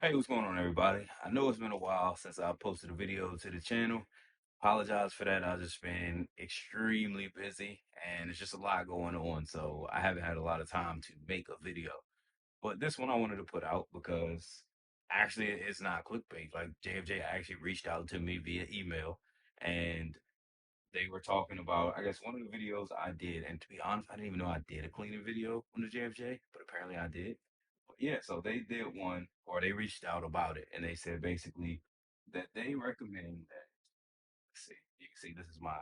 Hey, what's going on, everybody? I know it's been a while since I posted a video to the channel. Apologize for that. I've just been extremely busy and it's just a lot going on. So I haven't had a lot of time to make a video. But this one I wanted to put out because actually it's not clickbait. Like JFJ actually reached out to me via email and they were talking about, I guess, one of the videos I did. And to be honest, I didn't even know I did a cleaning video on the JFJ, but apparently I did. Yeah, so they did one, or they reached out about it, and they said basically that they recommend that. Let's see, you can see this is my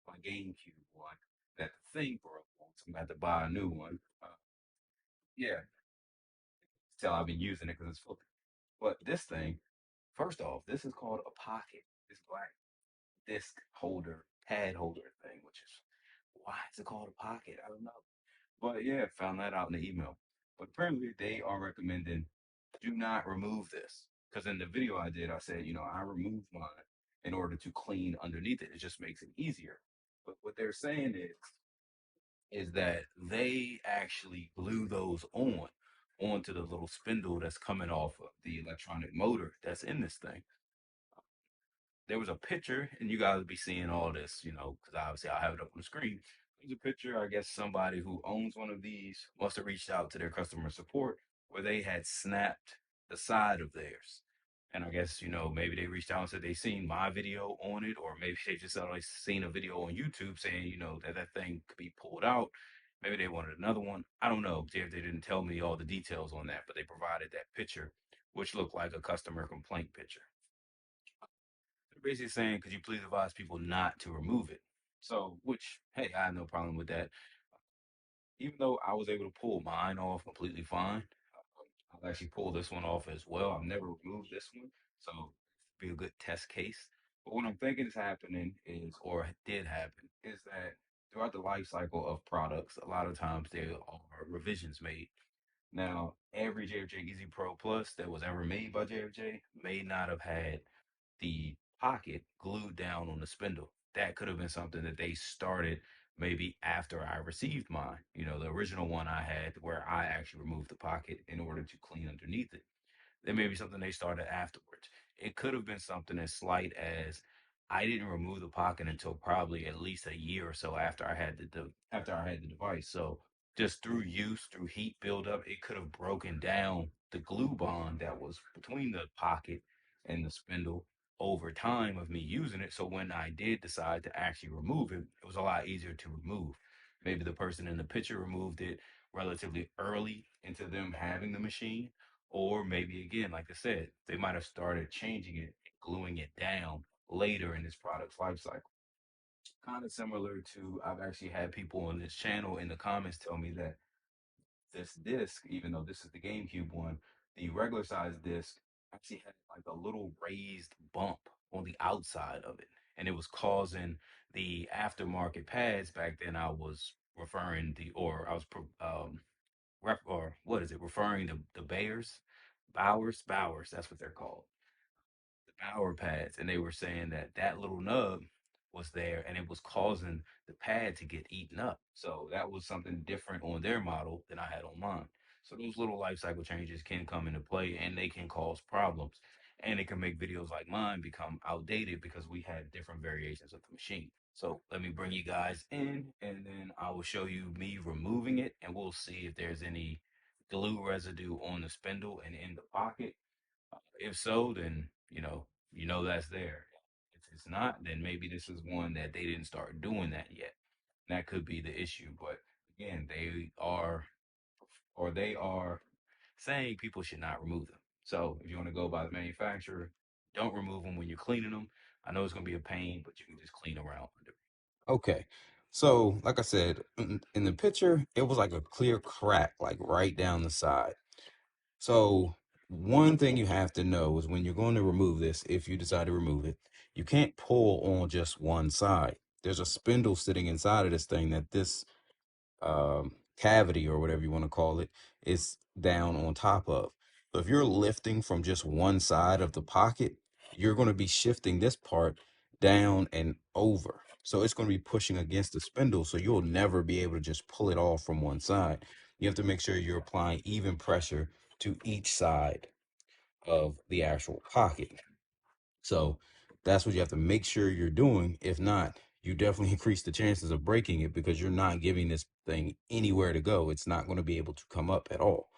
GameCube one. That the thing broke, so I'm gonna have to buy a new one. Yeah, tell I've been using it because it's full. But this thing, first off, this is called a pocket. This black disc holder, pad holder thing, which is why is it called a pocket? I don't know. But yeah, found that out in the email. But apparently they are recommending do not remove this. Because in the video I did, I said, I removed mine in order to clean underneath it. It just makes it easier. But what they're saying is that they actually glue those onto the little spindle that's coming off of the electronic motor that's in this thing. There was a picture, and you guys will be seeing all this, because obviously I'll have it up on the screen. There's a picture, I guess somebody who owns one of these must have reached out to their customer support where they had snapped the side of theirs. And I guess, maybe they reached out and said they seen my video on it, or maybe they just like seen a video on YouTube saying, that thing could be pulled out. Maybe they wanted another one. I don't know. They didn't tell me all the details on that, but they provided that picture, which looked like a customer complaint picture. They're basically saying, could you please advise people not to remove it? So, which, hey, I have no problem with that. Even though I was able to pull mine off completely fine, I'll actually pull this one off as well. I've never removed this one, so be a good test case. But what I'm thinking is happening is, or did happen, is that throughout the life cycle of products, a lot of times there are revisions made. Now, every JFJ Easy Pro Plus that was ever made by JFJ may not have had the pocket glued down on the spindle. That could have been something that they started maybe after I received mine. The original one I had where I actually removed the pocket in order to clean underneath it. There may be something they started afterwards. It could have been something as slight as I didn't remove the pocket until probably at least a year or so after I had after I had the device. So just through use, through heat buildup, it could have broken down the glue bond that was between the pocket and the spindle over time of me using it. So when I did decide to actually remove it, it was a lot easier to remove. Maybe the person in the picture removed it relatively early into them having the machine, or maybe again, like I said, they might have started changing it, gluing it down later in this product's life cycle. Kind of similar to, I've actually had people on this channel in the comments tell me that this disc, even though this is the GameCube one, the regular size disc actually had like a little raised bump on the outside of it. And it was causing the aftermarket pads back then. I was referring the, or I was, or what is it, referring to the Bowers, that's what they're called, the Bower pads, and they were saying that that little nub was there and it was causing the pad to get eaten up. So that was something different on their model than I had on mine. So those little life cycle changes can come into play and they can cause problems. And it can make videos like mine become outdated because we had different variations of the machine. So let me bring you guys in and then I will show you me removing it and we'll see if there's any glue residue on the spindle and in the pocket. If so, then that's there. If it's not, then maybe this is one that they didn't start doing that yet. That could be the issue. But again, they are saying people should not remove them. So if you want to go by the manufacturer, don't remove them when you're cleaning them. I know it's going to be a pain, but you can just clean around under. Okay. So, like I said, in the picture, it was like a clear crack, like right down the side. So one thing you have to know is when you're going to remove this, if you decide to remove it, you can't pull on just one side. There's a spindle sitting inside of this thing that this cavity or whatever you want to call it is down on top of. So if you're lifting from just one side of the pocket, you're going to be shifting this part down and over. So it's going to be pushing against the spindle. So you'll never be able to just pull it off from one side. You have to make sure you're applying even pressure to each side. of the actual pocket. So that's what you have to make sure you're doing. If not, you definitely increase the chances of breaking it because you're not giving this thing anywhere to go. It's not going to be able to come up at all.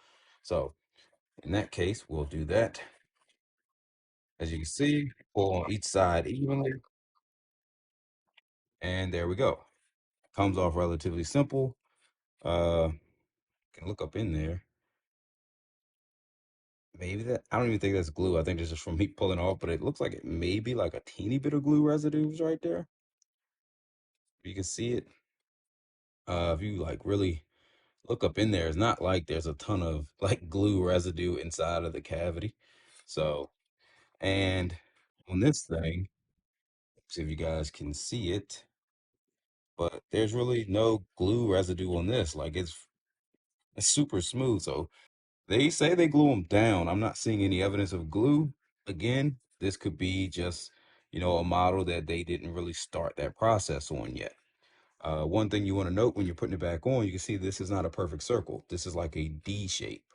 So in that case, we'll do that. As you can see, pull on each side evenly, and there we go. Comes off relatively simple. Can look up in there. Maybe that, I don't even think that's glue. I think it's just from me pulling off, but it looks like it may be like a teeny bit of glue residues right there. You can see it. If you like really look up in there, it's not like there's a ton of like glue residue inside of the cavity. So, and on this thing, see if you guys can see it, but there's really no glue residue on this. Like it's super smooth. So they say they glue them down. I'm not seeing any evidence of glue. Again, this could be just, a model that they didn't really start that process on yet. One thing you want to note when you're putting it back on, you can see this is not a perfect circle. This is like a D shape.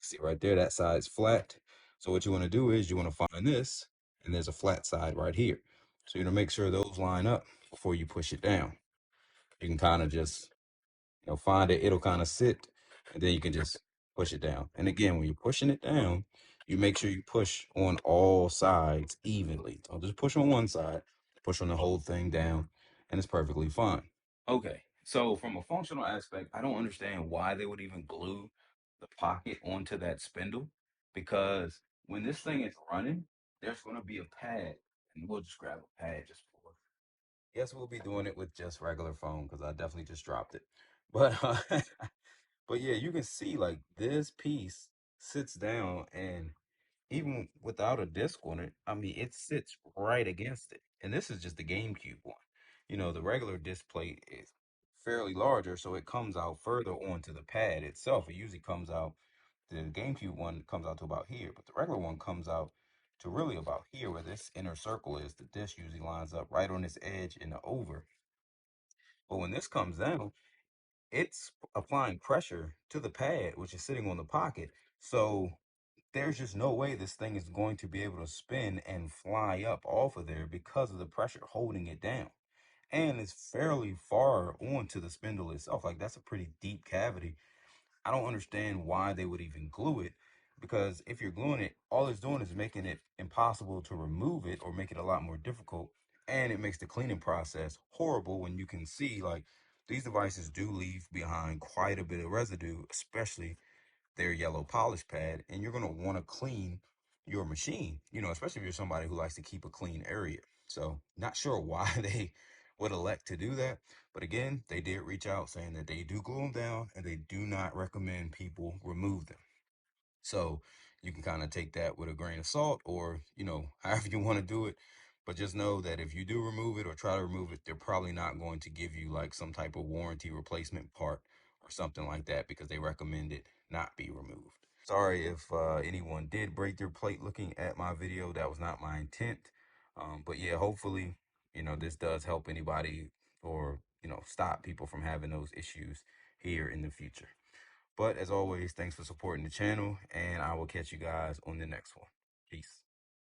See right there, that side's flat. So what you want to do is you want to find this, and there's a flat side right here. So you want to make sure those line up before you push it down. You can kind of just, find it, it'll kind of sit, and then you can just push it down. And again, when you're pushing it down, you make sure you push on all sides evenly. Don't just push on one side, push on the whole thing down, and it's perfectly fine. Okay, so from a functional aspect, I don't understand why they would even glue the pocket onto that spindle because when this thing is running, there's going to be a pad, and we'll just grab a pad just for. Yes, we'll be doing it with just regular foam because I definitely just dropped it. But but yeah, you can see like this piece sits down and even without a disc on it, I mean, it sits right against it. And this is just the GameCube one. The regular disc plate is fairly larger, so it comes out further onto the pad itself. It usually comes out, the GameCube one comes out to about here, but the regular one comes out to really about here where this inner circle is. The disc usually lines up right on this edge in the over. But when this comes down, it's applying pressure to the pad, which is sitting on the pocket. So there's just no way this thing is going to be able to spin and fly up off of there because of the pressure holding it down. And it's fairly far onto the spindle itself. Like that's a pretty deep cavity. I don't understand why they would even glue it because if you're gluing it, all it's doing is making it impossible to remove it or make it a lot more difficult. And it makes the cleaning process horrible when you can see like these devices do leave behind quite a bit of residue, especially their yellow polish pad, and you're going to want to clean your machine, especially if you're somebody who likes to keep a clean area. So not sure why they would elect to do that. But again, they did reach out saying that they do glue them down and they do not recommend people remove them. So you can kind of take that with a grain of salt or, however you want to do it. But just know that if you do remove it or try to remove it, they're probably not going to give you like some type of warranty replacement part or something like that because they recommend it not be removed. Sorry if anyone did break their plate looking at my video. That was not my intent. But yeah, hopefully, this does help anybody or, stop people from having those issues here in the future. But as always, thanks for supporting the channel, and I will catch you guys on the next one. Peace.